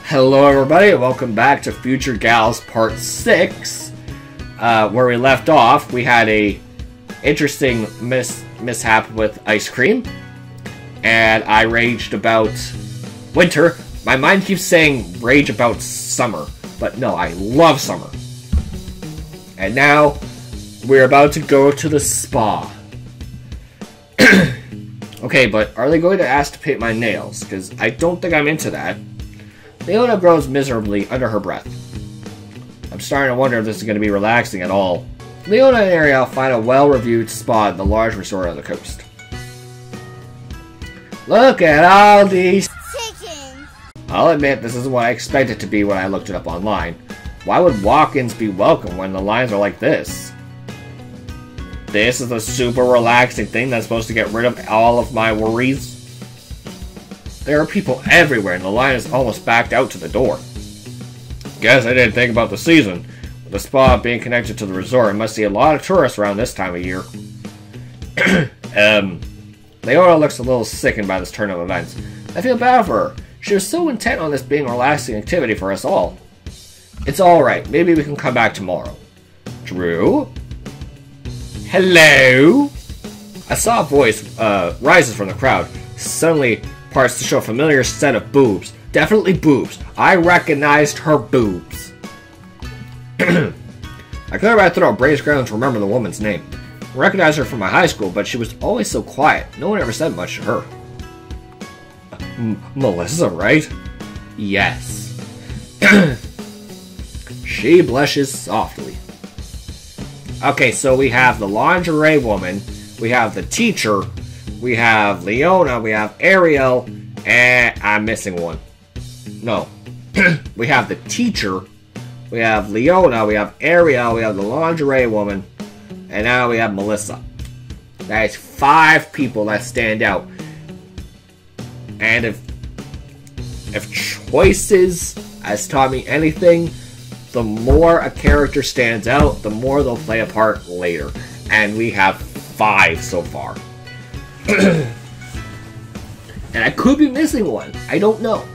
Hello everybody, and welcome back to Future Gals Part 6. Where we left off, we had a interesting mishap with ice cream. And I raged about winter. My mind keeps saying rage about summer. But no, I love summer. And now, we're about to go to the spa. Okay, but are they going to ask to paint my nails? Because I don't think I'm into that. Leona groans miserably under her breath. I'm starting to wonder if this is going to be relaxing at all. Leona and Ariel find a well-reviewed spa at the large resort on the coast. Look at all these chickens! I'll admit this isn't what I expected it to be when I looked it up online. Why would walk-ins be welcome when the lines are like this? This is a super relaxing thing that's supposed to get rid of all of my worries. There are people everywhere, and the line is almost backed out to the door. Guess I didn't think about the season. With the spa being connected to the resort, I must see a lot of tourists around this time of year. Leona looks a little sickened by this turn of events. I feel bad for her. She was so intent on this being a relaxing activity for us all. It's alright. Maybe we can come back tomorrow. Drew? Hello? I saw a voice rises from the crowd. Suddenly parts to show a familiar set of boobs. Definitely boobs. I recognized her boobs. I cleared my throat, braced ground to remember the woman's name. I recognized her from my high school, but she was always so quiet. No one ever said much to her. Melissa, right? Yes. She blushes softly. Okay, so we have the lingerie woman, we have the teacher, we have Leona, we have Ariel, and I'm missing one. No. We have the teacher, we have Leona, we have Ariel, we have the lingerie woman, and now we have Melissa. That's 5 people that stand out. And if choices has taught me anything, the more a character stands out, the more they'll play a part later. And we have 5 so far. And I could be missing one. I don't know.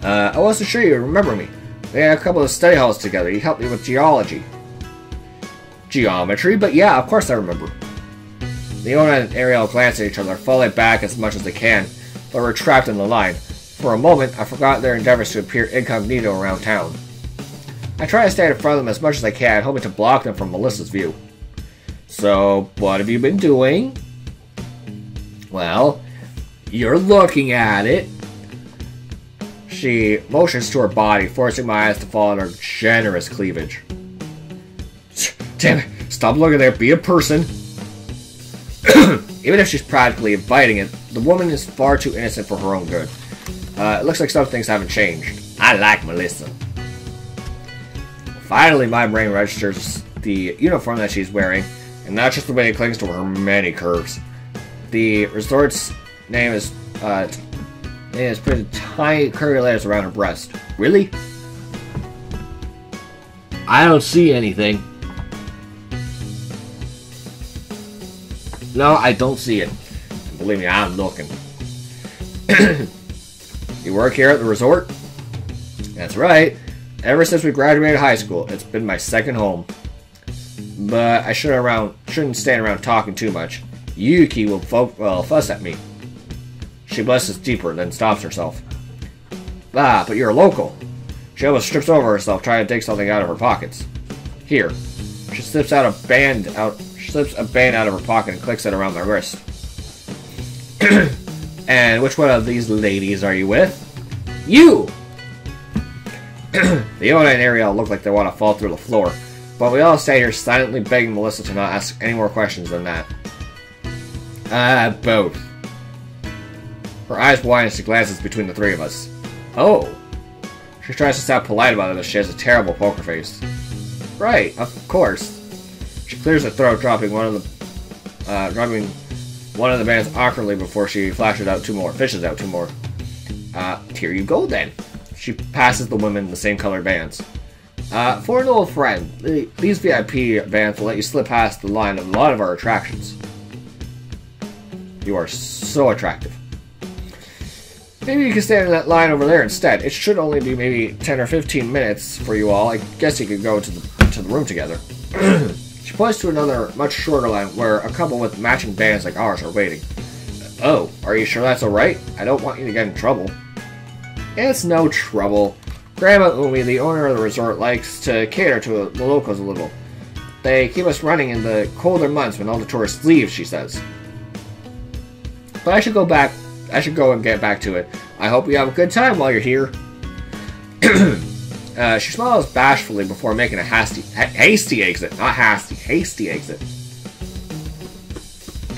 I wasn't sure you remember me. We had a couple of study halls together. You helped me with geology. Geometry? But yeah, of course I remember. Leona and Ariel glance at each other, falling back as much as they can, but were trapped in the line. For a moment, I forgot their endeavors to appear incognito around town. I try to stay in front of them as much as I can, hoping to block them from Melissa's view. So, what have you been doing? Well, you're looking at it. She motions to her body, forcing my eyes to fall on her generous cleavage. Damn it, stop looking there, be a person. Even if she's practically inviting it, the woman is far too innocent for her own good. It looks like some things haven't changed. I like Melissa. Finally, my brain registers the uniform that she's wearing, and not just the way it clings to her many curves. The resort's name is putting tiny curly layers around her breast. Really? I don't see anything. No, I don't see it. Believe me, I'm looking. You work here at the resort? That's right. Ever since we graduated high school, it's been my second home. But I shouldn't stand around talking too much. Yuki will fuss at me. She blushes deeper, then stops herself. Ah, but you're a local. She almost strips over herself, trying to take something out of her pockets. Here. She slips a band out of her pocket and clicks it around my wrist. And which one of these ladies are you with? You! Leona and Ariel look like they want to fall through the floor, but we all stay here silently begging Melissa to not ask any more questions than that. Both. Her eyes widen as she glances between the 3 of us. Oh. She tries to sound polite about it, but she has a terrible poker face. Right, of course. She clears her throat, dropping one of the bands awkwardly before she fishes out 2 more. Here you go then. She passes the women the same colored bands. For an old friend, these VIP bands will let you slip past the line of a lot of our attractions. You are so attractive. Maybe you can stand in that line over there instead. It should only be maybe 10 or 15 minutes for you all. I guess you could go to the room together. She points to another, much shorter line where a couple with matching bands like ours are waiting. Oh, are you sure that's alright? I don't want you to get in trouble. It's no trouble. Grandma Umi, the owner of the resort, likes to cater to the locals a little. They keep us running in the colder months when all the tourists leave, she says. But I should go and get back to it. I hope you have a good time while you're here. She smiles bashfully before making a hasty exit. Not hasty exit.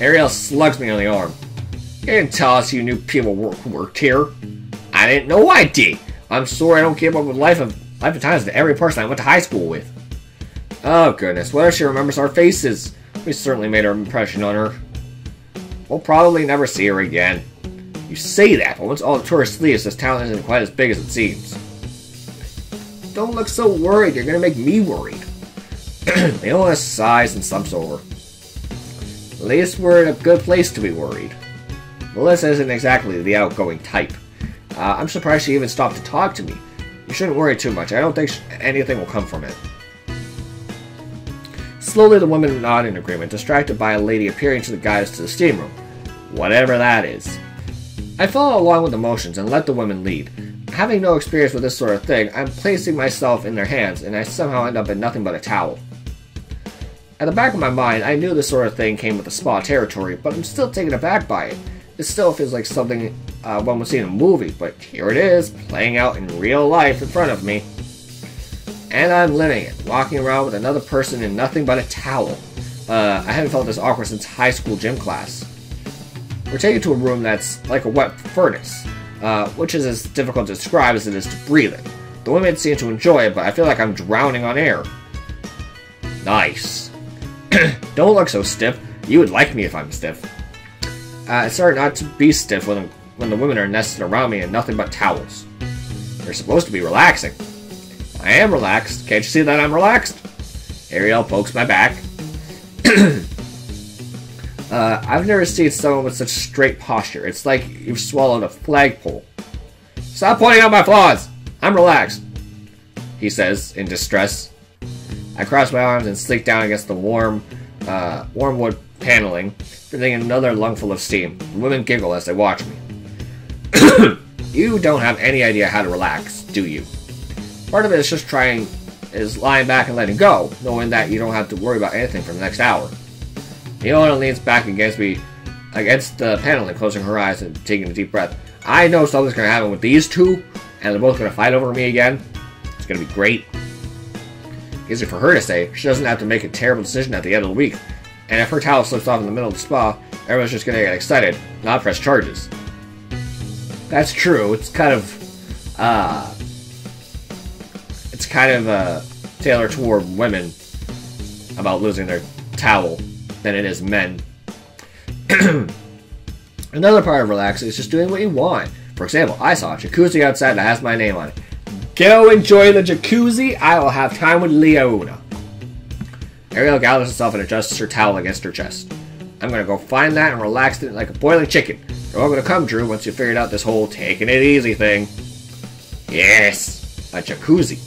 Ariel slugs me on the arm. You didn't tell us you knew people worked here. I didn't know I did. I'm sorry I don't keep up with life of times to every person I went to high school with. Oh goodness, what if she remembers our faces? We certainly made our impression on her. We'll probably never see her again. You say that, but once all the tourists leave, this town isn't quite as big as it seems. Don't look so worried, you're gonna make me worried. Leona sighs and slumps over. At least we're in a good place to be worried. Melissa isn't exactly the outgoing type. I'm surprised she even stopped to talk to me. You shouldn't worry too much. I don't think anything will come from it. Slowly the women nod in agreement, distracted by a lady appearing to guide us to the steam room. Whatever that is. I follow along with the motions and let the women lead. Having no experience with this sort of thing, I'm placing myself in their hands, and I somehow end up in nothing but a towel. At the back of my mind, I knew this sort of thing came with the spa territory, but I'm still taken aback by it. It still feels like something one would see in a movie, but here it is, playing out in real life in front of me. And I'm living it, walking around with another person in nothing but a towel. I haven't felt this awkward since high school gym class. We're taken to a room that's like a wet furnace, which is as difficult to describe as it is to breathe in. The women seem to enjoy it, but I feel like I'm drowning on air. Nice. Don't look so stiff. You would like me if I'm stiff. It's hard not to be stiff when the women are nested around me in nothing but towels. They're supposed to be relaxing. I am relaxed. Can't you see that I'm relaxed? Ariel pokes my back. I've never seen someone with such straight posture. It's like you've swallowed a flagpole. Stop pointing out my flaws! I'm relaxed, he says, in distress. I cross my arms and slink down against the warm wood paneling, breathing another lungful of steam. The women giggle as they watch me. You don't have any idea how to relax, do you? Part of it is just lying back and letting go, knowing that you don't have to worry about anything for the next hour. Leona leans back against the paneling, closing her eyes and taking a deep breath. I know something's going to happen with these two, and they're both going to fight over me again. It's going to be great. Easy for her to say. She doesn't have to make a terrible decision at the end of the week. And if her towel slips off in the middle of the spa, everyone's just going to get excited, not press charges. That's true. It's kind of tailored toward women about losing their towel than it is men. Another part of relaxing is just doing what you want. For example, I saw a jacuzzi outside that has my name on it. Go enjoy the jacuzzi. I will have time with Leona. Ariel gathers herself and adjusts her towel against her chest. I'm gonna go find that and relax in it like a boiling chicken. You're all gonna come, Drew, once you figured out this whole taking it easy thing. Yes, a jacuzzi.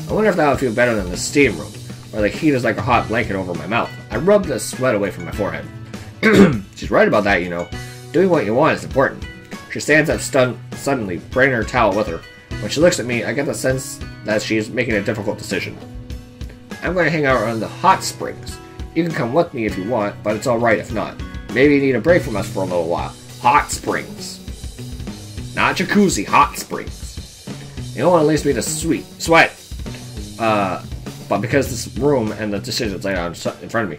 I wonder if that would feel better than the steam room, where the heat is like a hot blanket over my mouth. I rub the sweat away from my forehead. She's right about that, you know. Doing what you want is important. She stands up suddenly, bringing her towel with her. When she looks at me, I get the sense that she's making a difficult decision. I'm going to hang out around the hot springs. You can come with me if you want, but it's alright if not. Maybe you need a break from us for a little while. Hot springs. Not jacuzzi, hot springs. You don't want to leave me to sweat. But because this room and the decision's laid out in front of me,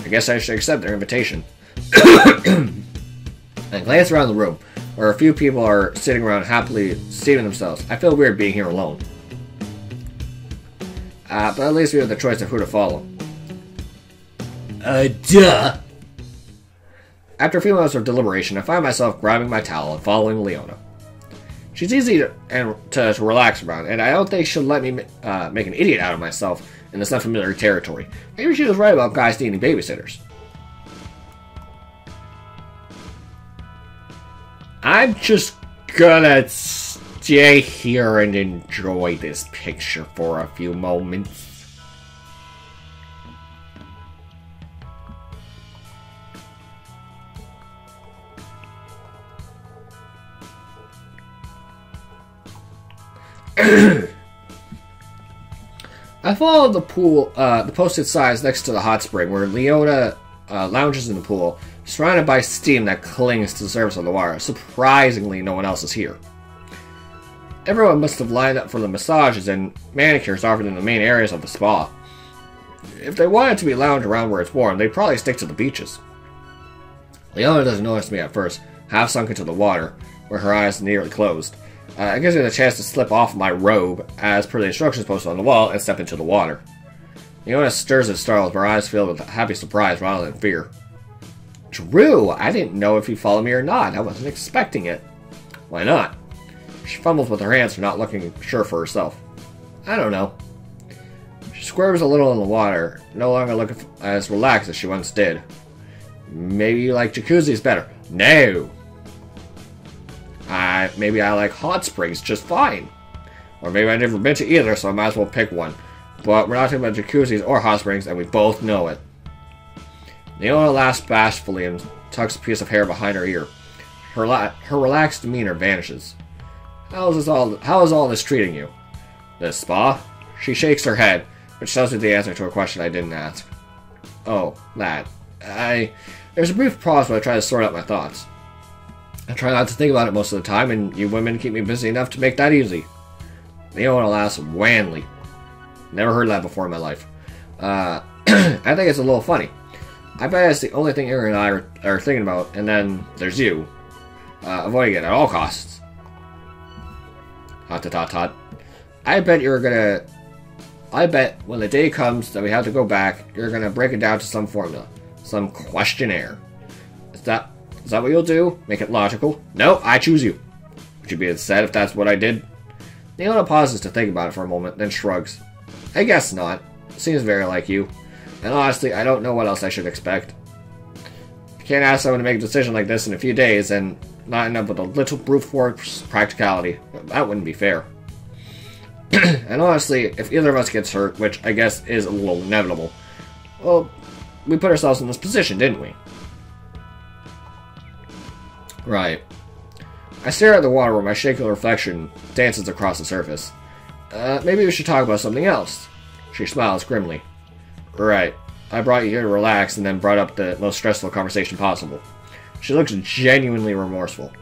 I guess I should accept their invitation. I glance around the room, where a few people are sitting around happily steaming themselves. I feel weird being here alone. But at least we have the choice of who to follow. Duh! After a few moments of deliberation, I find myself grabbing my towel and following Leona. She's easy to relax around, and I don't think she'll let me make an idiot out of myself in this unfamiliar territory. Maybe she was right about guys needing babysitters. I'm just gonna stay here and enjoy this picture for a few moments. I followed the pool, the posted signs next to the hot spring, where Leona lounges in the pool, surrounded by steam that clings to the surface of the water. Surprisingly, no one else is here. Everyone must have lined up for the massages and manicures offered in the main areas of the spa. If they wanted to be lounged around where it's warm, they'd probably stick to the beaches. Leona doesn't notice me at first, half sunk into the water, where her eyes nearly closed. It gives me the chance to slip off my robe, as per the instructions posted on the wall, and step into the water. Leona stirs and startles, her eyes filled with happy surprise rather than fear. Drew, I didn't know if you followed me or not. I wasn't expecting it. Why not? She fumbles with her hands for not looking sure for herself. I don't know. She squirms a little in the water, no longer looking as relaxed as she once did. Maybe you like jacuzzis better. No! Maybe I like hot springs just fine. Or maybe I've never been to either, so I might as well pick one. But we're not talking about jacuzzis or hot springs, and we both know it. Leona laughs bashfully and tucks a piece of hair behind her ear. Her relaxed demeanor vanishes. How is all this treating you? The spa? She shakes her head, which tells me the answer to a question I didn't ask. Oh, that. There's a brief pause while I try to sort out my thoughts. I try not to think about it most of the time, and you women keep me busy enough to make that easy. Leona laughs wanly. Never heard that before in my life. I think it's a little funny. I bet it's the only thing Aaron and I are thinking about, and then there's you. Avoiding it at all costs. Hot. I bet when the day comes that we have to go back, you're gonna break it down to some formula. Some questionnaire. Is that what you'll do? Make it logical? No, I choose you. Would you be upset if that's what I did? Leona pauses to think about it for a moment, then shrugs. I guess not. Seems very like you. And honestly, I don't know what else I should expect. You can't ask someone to make a decision like this in a few days and not end up with a little brute force practicality. That wouldn't be fair. And honestly, if either of us gets hurt, which I guess is a little inevitable, well, we put ourselves in this position, didn't we? Right. I stare at the water where my shaky reflection dances across the surface. Maybe we should talk about something else. She smiles grimly. Right. I brought you here to relax and then brought up the most stressful conversation possible. She looks genuinely remorseful.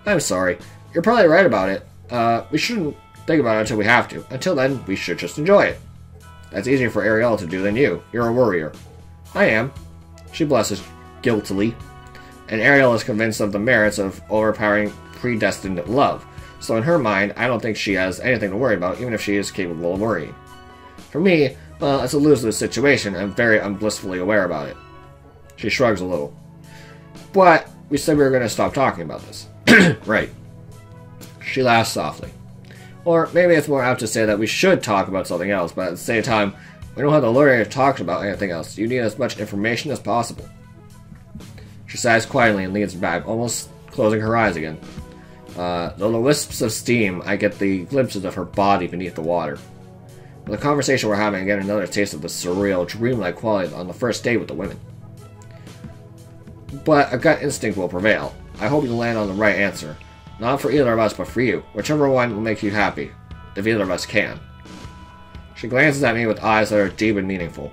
I'm sorry. You're probably right about it. We shouldn't think about it until we have to. Until then, we should just enjoy it. That's easier for Ariel to do than you. You're a worrier. I am. She blushes guiltily. And Ariel is convinced of the merits of overpowering predestined love. So in her mind, I don't think she has anything to worry about, even if she is capable of worrying. For me, well, it's a lose-lose situation, and I'm very unblissfully aware about it. She shrugs a little. But we said we were going to stop talking about this. Right. She laughs softly. Or maybe it's more apt to say that we should talk about something else, but at the same time, we don't have the luxury to talk about anything else. You need as much information as possible. She sighs quietly and leans back, almost closing her eyes again. Though the wisps of steam, I get the glimpses of her body beneath the water. With the conversation we're having, I get another taste of the surreal, dreamlike quality on the first date with the women. But a gut instinct will prevail. I hope you land on the right answer. Not for either of us, but for you. Whichever one will make you happy, if either of us can. She glances at me with eyes that are deep and meaningful.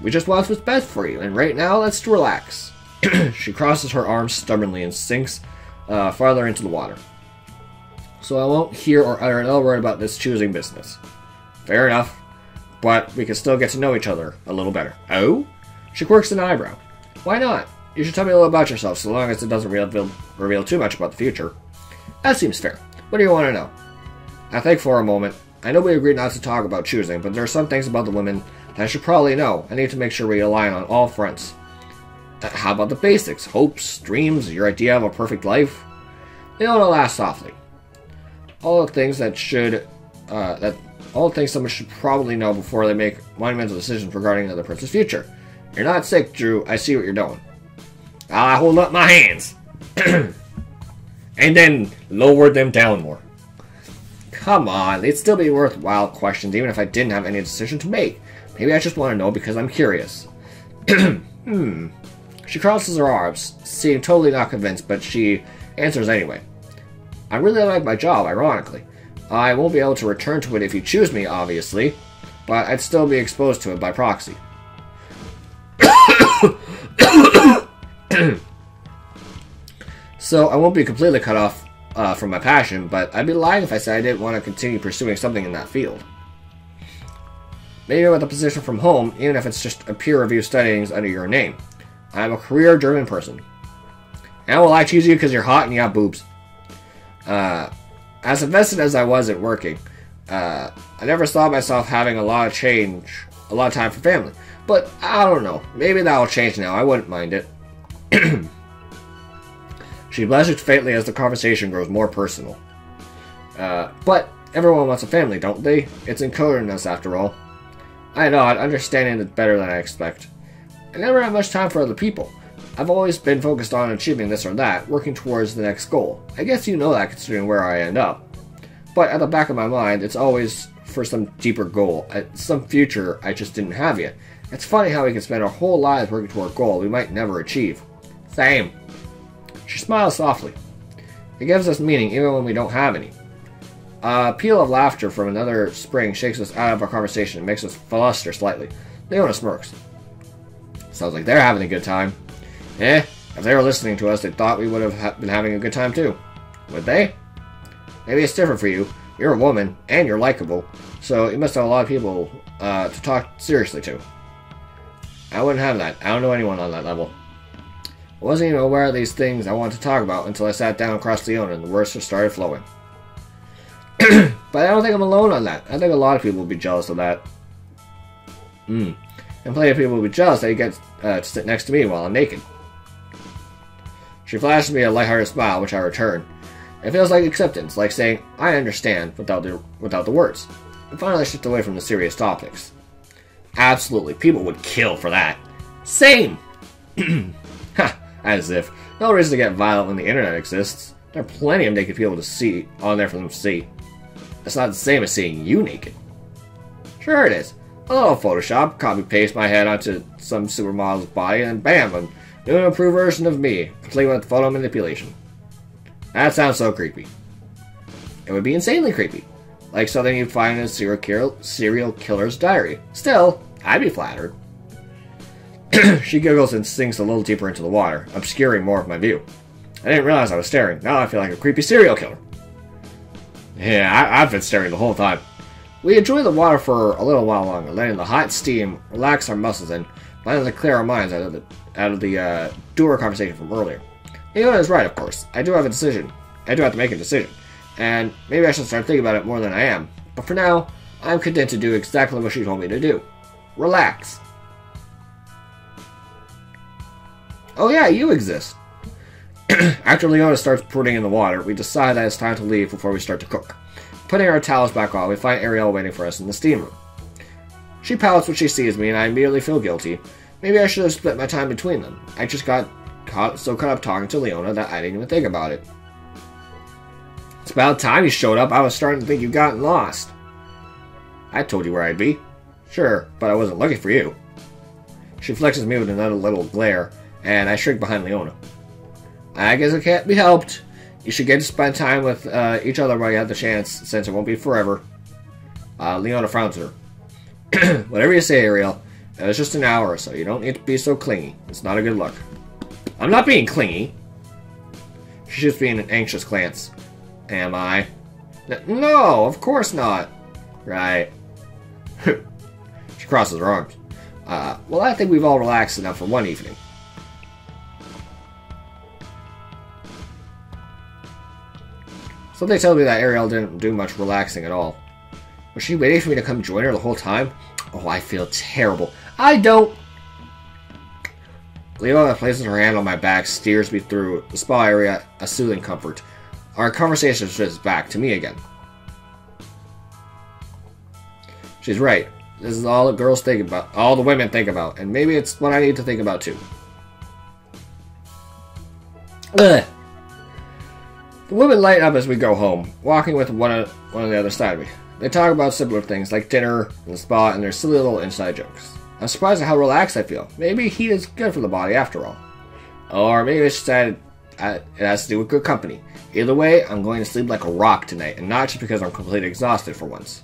We just want what's best for you, and right now, let's relax. She crosses her arms stubbornly and sinks farther into the water. So I won't hear or utter an L word about this choosing business. Fair enough, but we can still get to know each other a little better. Oh? She quirks an eyebrow. Why not? You should tell me a little about yourself, so long as it doesn't reveal too much about the future. That seems fair. What do you want to know? I think for a moment. I know we agreed not to talk about choosing, but there are some things about the women that I should probably know. I need to make sure we align on all fronts. How about the basics? Hopes, dreams, your idea of a perfect life? Leona laughs softly. All the things all the things someone should probably know before they make monumental decisions regarding another person's future. You're not sick, Drew. I see what you're doing. I hold up my hands. and then lower them down more. Come on, they'd still be worthwhile questions even if I didn't have any decision to make. Maybe I just want to know because I'm curious. She crosses her arms, seeming totally not convinced, but she answers anyway. I really like my job, ironically. I won't be able to return to it if you choose me, obviously, but I'd still be exposed to it by proxy. So I won't be completely cut off from my passion, but I'd be lying if I said I didn't want to continue pursuing something in that field. Maybe with a position from home, even if it's just a peer review studying under your name. I'm a career-driven person. And will I choose you because you're hot and you have boobs? As invested as I was at working, I never saw myself having a lot of time for family. But I don't know. Maybe that'll change now. I wouldn't mind it. She blushes faintly as the conversation grows more personal. But everyone wants a family, don't they? It's encoded in us, after all. I know, I'd understand it better than I expect. I never have much time for other people. I've always been focused on achieving this or that, working towards the next goal. I guess you know that considering where I end up. But at the back of my mind, it's always for some deeper goal, some future I just didn't have yet. It's funny how we can spend our whole lives working toward a goal we might never achieve. Same. She smiles softly. It gives us meaning even when we don't have any. A peal of laughter from another spring shakes us out of our conversation and makes us fluster slightly. Leona smirks. Sounds like they're having a good time. If they were listening to us, they thought we would have been having a good time too. Would they? Maybe it's different for you. You're a woman, and you're likable, so you must have a lot of people to talk seriously to. I wouldn't have that. I don't know anyone on that level. I wasn't even aware of these things I wanted to talk about until I sat down across Leona and the words just started flowing. But I don't think I'm alone on that. I think a lot of people would be jealous of that. And plenty of people would be jealous that you get to sit next to me while I'm naked. She flashes me a lighthearted smile, which I return. It feels like acceptance, like saying, I understand, without the words. And finally shift away from the serious topics. Absolutely, people would kill for that. Same! Ha! As if. No reason to get violent when the internet exists. There are plenty of naked people to see on there for them to see. It's not the same as seeing you naked. Sure it is. A little Photoshop, copy-paste my head onto some supermodel's body, and bam, a new and improved version of me, complete with photo manipulation. That sounds so creepy. It would be insanely creepy. Like something you'd find in a serial killer's diary. Still, I'd be flattered. She giggles and sinks a little deeper into the water, obscuring more of my view. I didn't realize I was staring. Now I feel like a creepy serial killer. Yeah, I've been staring the whole time. We enjoy the water for a little while longer, letting the hot steam relax our muscles and finally clear our minds out of the doer conversation from earlier. Leona is right, of course. I do have to make a decision. And maybe I should start thinking about it more than I am. But for now, I'm content to do exactly what she told me to do. Relax. Oh yeah, you exist. After Leona starts putting in the water, we decide that it's time to leave before we start to cook. Putting our towels back on, we find Ariel waiting for us in the steam room. She pouts when she sees me, and I immediately feel guilty. Maybe I should have split my time between them. I just got so caught up talking to Leona that I didn't even think about it. It's about time you showed up. I was starting to think you'd gotten lost. I told you where I'd be. Sure, but I wasn't looking for you. She flexes me with another little glare, and I shrink behind Leona. I guess it can't be helped. You should get to spend time with each other while you have the chance, since it won't be forever. Leona frowns at her. Whatever you say, Ariel. It was just an hour or so. You don't need to be so clingy. It's not a good look. I'm not being clingy. She shoots me an anxious glance. Am I? No, of course not. Right. She crosses her arms. Well, I think we've all relaxed enough for one evening. Something tells me that Ariel didn't do much relaxing at all. Was she waiting for me to come join her the whole time? Oh, I feel terrible. I don't... Leona places her hand on my back, steers me through the spa area, a soothing comfort. Our conversation shifts back to me again. She's right. This is all the girls think about, all the women think about, and maybe it's what I need to think about too. Ugh. The women light up as we go home, walking with one on the other side of me. They talk about simpler things like dinner and the spa and their silly little inside jokes. I'm surprised at how relaxed I feel. Maybe heat is good for the body after all. Or maybe it's just that it has to do with good company. Either way, I'm going to sleep like a rock tonight, and not just because I'm completely exhausted for once.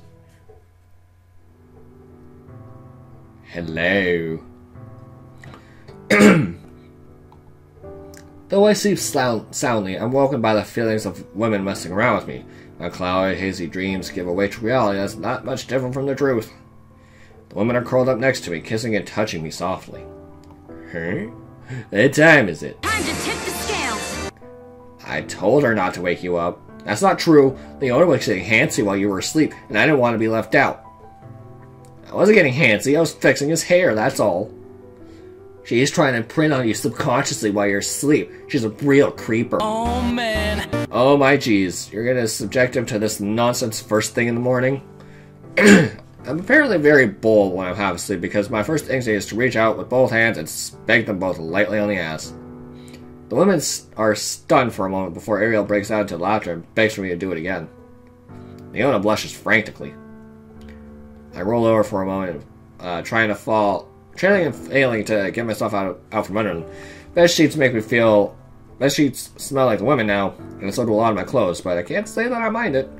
Hello. Though I sleep soundly, I'm woken by the feelings of women messing around with me. My cloudy, hazy dreams give away to reality that's not much different from the truth. The women are curled up next to me, kissing and touching me softly. Huh? What time is it? Time to tip the scales! I told her not to wake you up. That's not true. Leona was getting handsy while you were asleep, and I didn't want to be left out. I wasn't getting handsy, I was fixing his hair, that's all. She's trying to print on you subconsciously while you're asleep. She's a real creeper. Oh, man. Oh my jeez. You're gonna subject him to this nonsense first thing in the morning? I'm apparently very bold when I'm half asleep because my first instinct is to reach out with both hands and spank them both lightly on the ass. The women are stunned for a moment before Ariel breaks out into laughter and begs for me to do it again. Leona blushes frantically. I roll over for a moment, trying and failing to get myself out from under them. Bed sheets bed sheets smell like the women now, and so do a lot of my clothes, but I can't say that I mind it.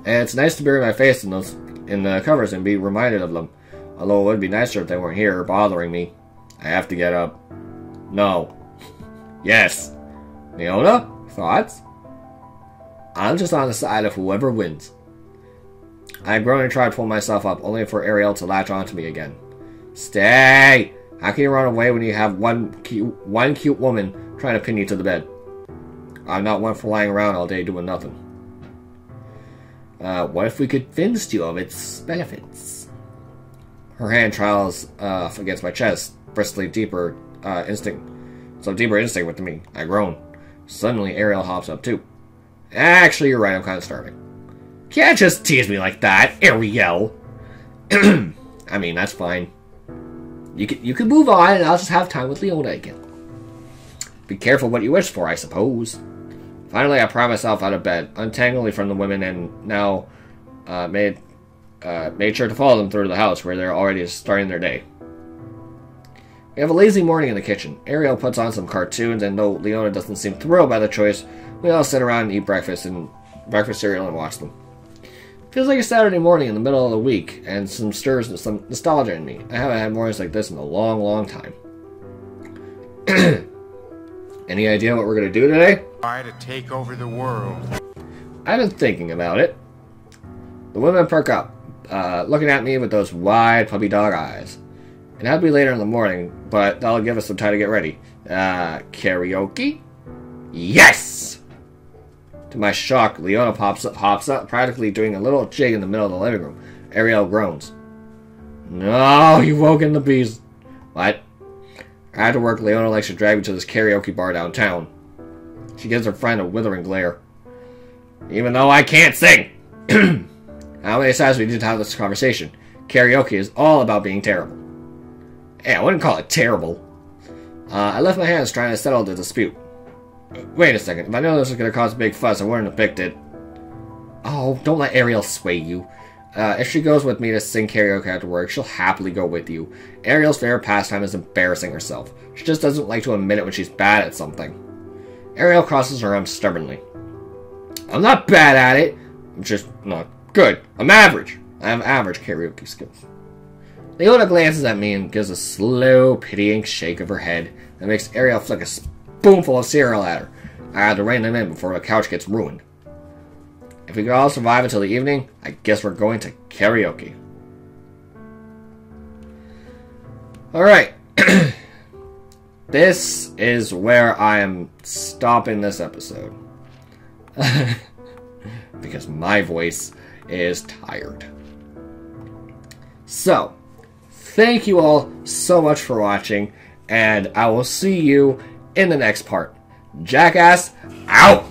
And it's nice to bury my face in the covers and be reminded of them. Although it would be nicer if they weren't here, bothering me. I have to get up. No. Yes. Leona? Thoughts? I'm just on the side of whoever wins. I groan and try to pull myself up, only for Ariel to latch onto me again. Stay! How can you run away when you have one cute woman trying to pin you to the bed? I'm not one for lying around all day doing nothing. What if we convinced you of its benefits? Her hand trials against my chest, bristling deeper instinct with me. I groan. Suddenly, Ariel hops up too. Actually, you're right. I'm kind of starving. Can't just tease me like that, Ariel. I mean, that's fine. You can move on, and I'll just have time with Leona again. Be careful what you wish for, I suppose. Finally, I pry myself out of bed, untangling from the women, and now made sure to follow them through the house, where they're already starting their day. We have a lazy morning in the kitchen. Ariel puts on some cartoons, and though Leona doesn't seem thrilled by the choice, we all sit around and eat breakfast cereal and watch them. Feels like a Saturday morning in the middle of the week, and some nostalgia in me. I haven't had mornings like this in a long, long time. Any idea what we're going to do today? Try to take over the world. I've been thinking about it. The women perk up, looking at me with those wide puppy dog eyes. It had to be later in the morning, but that'll give us some time to get ready. Karaoke? Yes! To my shock, Leona hops up, practically doing a little jig in the middle of the living room. Ariel groans. No, you woken the beast. What? After work, Leona likes to drag me to this karaoke bar downtown. She gives her friend a withering glare. Even though I can't sing! How many times we did have this conversation? Karaoke is all about being terrible. Hey, I wouldn't call it terrible. I left my hands trying to settle the dispute. Wait a second, if I know this is going to cause a big fuss, I wouldn't have picked it. Oh, don't let Ariel sway you. If she goes with me to sing karaoke after work, she'll happily go with you. Ariel's favorite pastime is embarrassing herself. She just doesn't like to admit it when she's bad at something. Ariel crosses her arms stubbornly. I'm not bad at it. I'm just not good. I'm average. I have average karaoke skills. Leona glances at me and gives a slow, pitying shake of her head that makes Ariel flick a spoonful of cereal at her. I had to rein them in before the couch gets ruined. If we could all survive until the evening, I guess we're going to karaoke. Alright. This is where I am stopping this episode. Because my voice is tired. So, thank you all so much for watching, and I will see you in the next part. Jackass, out!